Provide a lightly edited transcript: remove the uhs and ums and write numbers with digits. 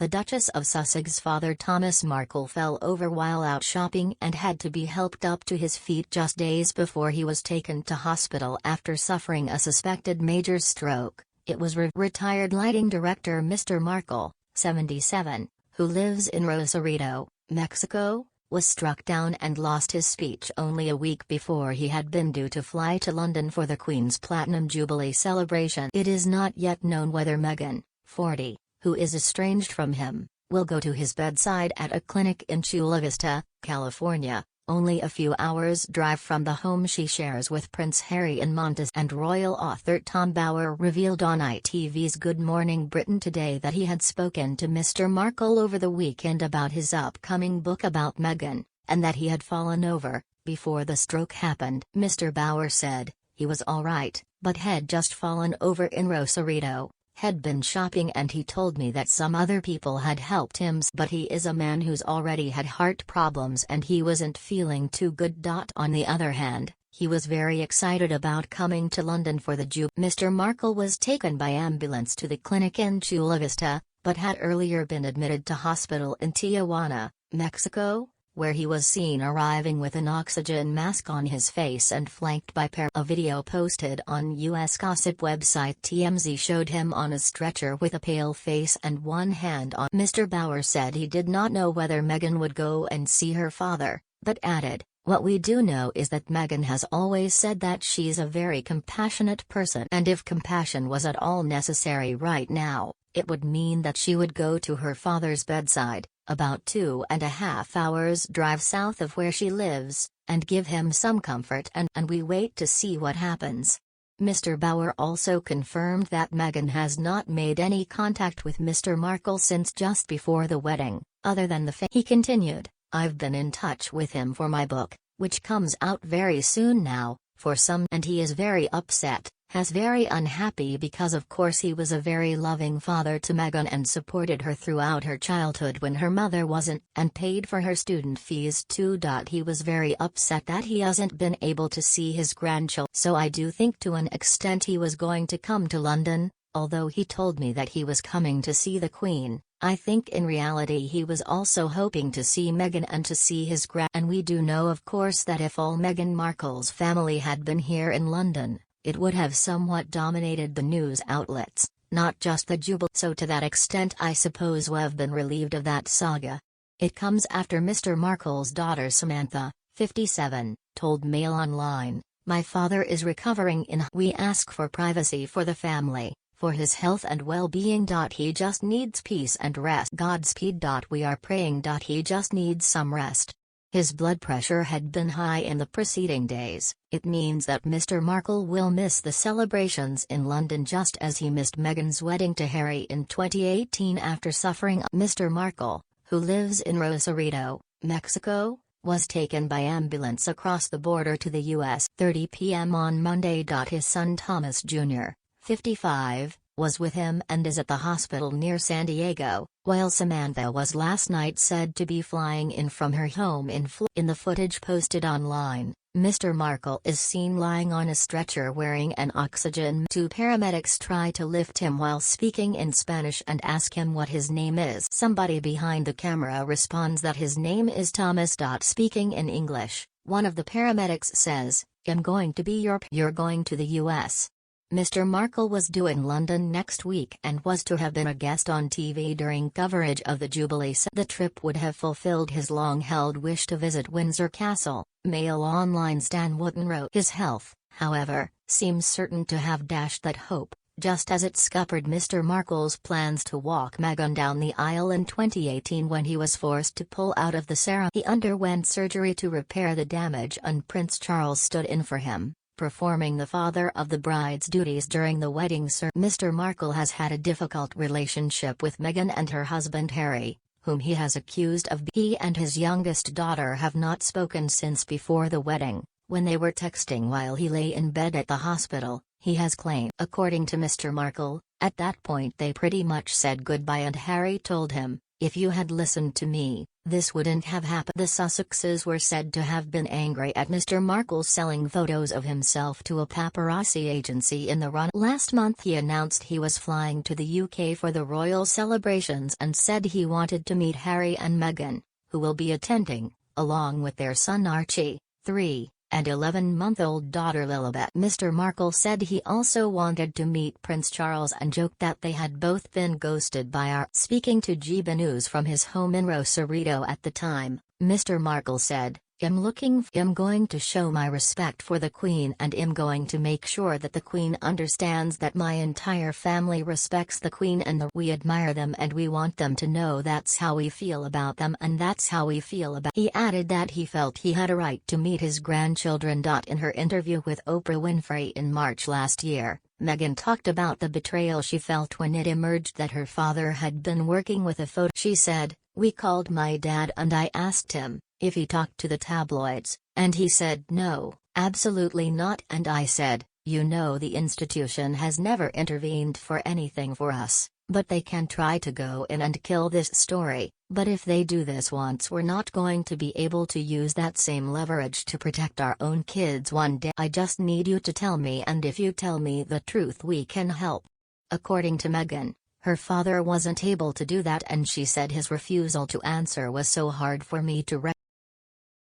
The Duchess of Sussex's father Thomas Markle fell over while out shopping and had to be helped up to his feet just days before he was taken to hospital after suffering a suspected major stroke. It was retired lighting director Mr. Markle, 77, who lives in Rosarito, Mexico, was struck down and lost his speech only a week before he had been due to fly to London for the Queen's Platinum Jubilee celebration. It is not yet known whether Meghan, 40, who is estranged from him, will go to his bedside at a clinic in Chula Vista, California, only a few hours' drive from the home she shares with Prince Harry in Montes. And royal author Tom Bower revealed on ITV's Good Morning Britain today that he had spoken to Mr. Markle over the weekend about his upcoming book about Meghan, and that he had fallen over before the stroke happened. Mr. Bower said, "He was all right, but had just fallen over in Rosarito. Had been shopping and he told me that some other people had helped him, but he is a man who's already had heart problems and he wasn't feeling too good. On the other hand, he was very excited about coming to London for the Mr. Markle was taken by ambulance to the clinic in Chula Vista, but had earlier been admitted to hospital in Tijuana, Mexico, where he was seen arriving with an oxygen mask on his face and flanked by a video posted on U.S. gossip website TMZ showed him on a stretcher with a pale face and one hand on. Mr. Bower said he did not know whether Meghan would go and see her father, but added, "What we do know is that Meghan has always said that she's a very compassionate person, and if compassion was at all necessary right now, it would mean that she would go to her father's bedside, about 2.5 hours drive south of where she lives, and give him some comfort, and we wait to see what happens." Mr. Bower also confirmed that Meghan has not made any contact with Mr. Markle since just before the wedding, other than the He continued, "I've been in touch with him for my book, which comes out very soon now, and he is very upset, very unhappy because of course he was a very loving father to Meghan and supported her throughout her childhood when her mother wasn't, and paid for her student fees too. He was very upset that he hasn't been able to see his grandchildren. So I do think to an extent he was going to come to London, although he told me that he was coming to see the Queen. I think in reality he was also hoping to see Meghan and to see his and we do know of course that if all Meghan Markle's family had been here in London, it would have somewhat dominated the news outlets, not just the Jubilee. So to that extent I suppose we've been relieved of that saga." It comes after Mr. Markle's daughter Samantha, 57, told Mail Online, "My father is recovering we ask for privacy for the family, for his health and well-being. He just needs peace and rest. Godspeed. We are praying. He just needs some rest." His blood pressure had been high in the preceding days. It means that Mr. Markle will miss the celebrations in London just as he missed Meghan's wedding to Harry in 2018 after suffering. Mr. Markle, who lives in Rosarito, Mexico, was taken by ambulance across the border to the U.S. 30 p.m. on Monday. His son Thomas Jr., 55, was with him and is at the hospital near San Diego, while Samantha was last night said to be flying in from her home in Florida. In the footage posted online, Mr. Markle is seen lying on a stretcher wearing an oxygen. Two paramedics try to lift him while speaking in Spanish and ask him what his name is. Somebody behind the camera responds that his name is Thomas. Speaking in English, one of the paramedics says, "I'm going to be you're going to the U.S." Mr. Markle was due in London next week and was to have been a guest on TV during coverage of the Jubilee. The trip would have fulfilled his long-held wish to visit Windsor Castle, Mail Online Stan Wotton wrote. His health, however, seems certain to have dashed that hope, just as it scuppered Mr. Markle's plans to walk Meghan down the aisle in 2018 when he was forced to pull out of the ceremony. He underwent surgery to repair the damage and Prince Charles stood in for him, performing the father of the bride's duties during the wedding ceremony. Mr. Markle has had a difficult relationship with Meghan and her husband Harry, whom he has accused of he and his youngest daughter have not spoken since before the wedding, when they were texting while he lay in bed at the hospital, he has claimed. According to Mr. Markle, at that point they pretty much said goodbye and Harry told him, "If you had listened to me, this wouldn't have happened." The Sussexes were said to have been angry at Mr. Markle selling photos of himself to a paparazzi agency in the run. Last month he announced he was flying to the UK for the royal celebrations and said he wanted to meet Harry and Meghan, who will be attending, along with their son Archie, 3, and 11-month-old daughter Lilibet. Mr. Markle said he also wanted to meet Prince Charles and joked that they had both been ghosted by our. Speaking to GB News from his home in Rosarito at the time, Mr. Markle said, I'm going to show my respect for the Queen, and I'm going to make sure that the Queen understands that my entire family respects the Queen and we admire them, and we want them to know that's how we feel about them, and that's how we feel about." He added that he felt he had a right to meet his grandchildren. In her interview with Oprah Winfrey in March last year, Meghan talked about the betrayal she felt when it emerged that her father had been working with a photo. She said, "We called my dad and I asked him if he talked to the tabloids, and he said no, absolutely not, and I said, you know, the institution has never intervened for anything for us, but they can try to go in and kill this story, but if they do this once, we're not going to be able to use that same leverage to protect our own kids one day. I just need you to tell me, and if you tell me the truth we can help." According to Meghan, her father wasn't able to do that, and she said his refusal to answer was so hard for me to